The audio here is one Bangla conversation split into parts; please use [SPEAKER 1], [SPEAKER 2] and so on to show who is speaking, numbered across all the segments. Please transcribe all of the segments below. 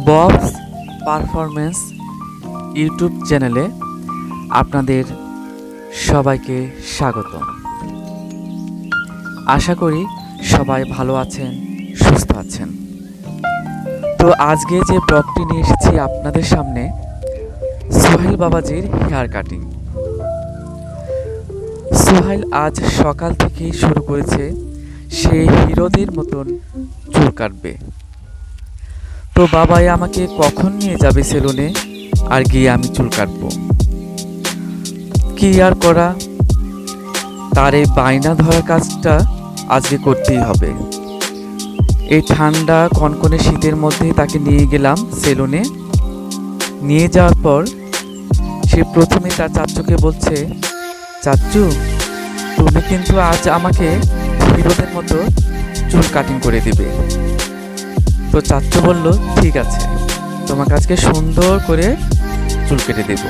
[SPEAKER 1] ববস পারফরমেন্স ইউটিউব চ্যানেলে আপনাদের সবাইকে স্বাগত। আশা করি সবাই ভালো আছেন, সুস্থ আছেন। তো আজকে যে ব্লগটি নিয়ে এসেছি আপনাদের সামনে, সোহেল বাবাজির হেয়ার কাটিং। সোহেল আজ সকাল থেকেই শুরু করেছে সে হিরোদের মতন চুল কাটবে। তো বাবাই আমাকে কখন নিয়ে যাবে সেলুনে, আর গিয়ে আমি চুল কাটবো। কি আর করা, তার এই বায়না ধরা কাজটা আজকে করতেই হবে। এই ঠান্ডা কনকনে শীতের মধ্যে তাকে নিয়ে গেলাম সেলুনে। নিয়ে যাওয়ার পর সে প্রথমে তার চাচ্চুকে বলছে, চাচ্চু তুমি কিন্তু আজ আমাকে হিরোদের মতো চুল কাটিং করে দিবে। তো চাচ্চু বলল, ঠিক আছে, তোমাকে আজকে সুন্দর করে চুল কেটে দেব।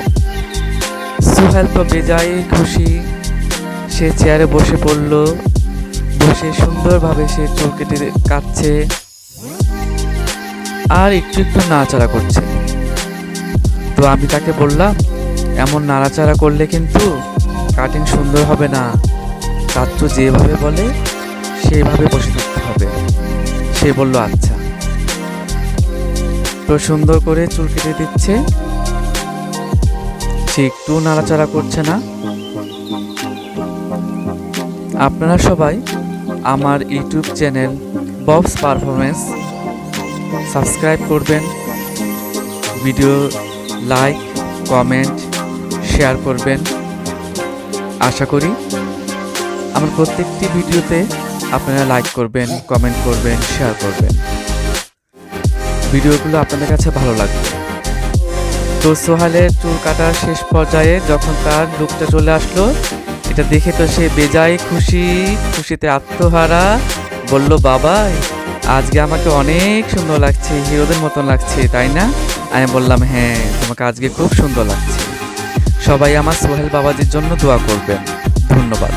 [SPEAKER 1] সোহেল তো বেজায় খুশি, সে চেয়ারে বসে পড়ল, বসে সুন্দরভাবে সে চুল কেটে কাটছে আর একটু একটু নাড়াচাড়া করছে। তো আমি তাকে বললাম, এমন নাড়াচাড়া করলে কিন্তু কাটিং সুন্দর হবে না, চাচ্চু যেভাবে বলে সেইভাবে বসে থাকতে হবে। সে বলল আচ্ছা। তো সুন্দর করে চুল কেটে দিচ্ছে, সে একটু নাড়াচাড়া করছে না। আপনারা সবাই আমার YouTube channel Bob's performance subscribe করবেন, ভিডিও লাইক, কমেন্ট, শেয়ার করবেন। আশা করি আমার প্রত্যেকটি ভিডিওতে আপনারা লাইক করবেন, কমেন্ট করবেন, শেয়ার করবেন। ভিডিওগুলো আপনাদের কাছে ভালো লাগবে। তো সোহেলের চুল কাটার শেষ পর্যায়ে যখন তার লুকটা চলে আসলো, এটা দেখে তো সে বেজায় খুশিতে আত্মহারা। বলল, বাবা আজকে আমাকে অনেক সুন্দর লাগছে, হিরোদের মতন লাগছে, তাই না? আমি বললাম, হ্যাঁ, তোমাকে আজকে খুব সুন্দর লাগছে। সবাই আমার সোহেল বাবাজির জন্য দোয়া করবেন। ধন্যবাদ।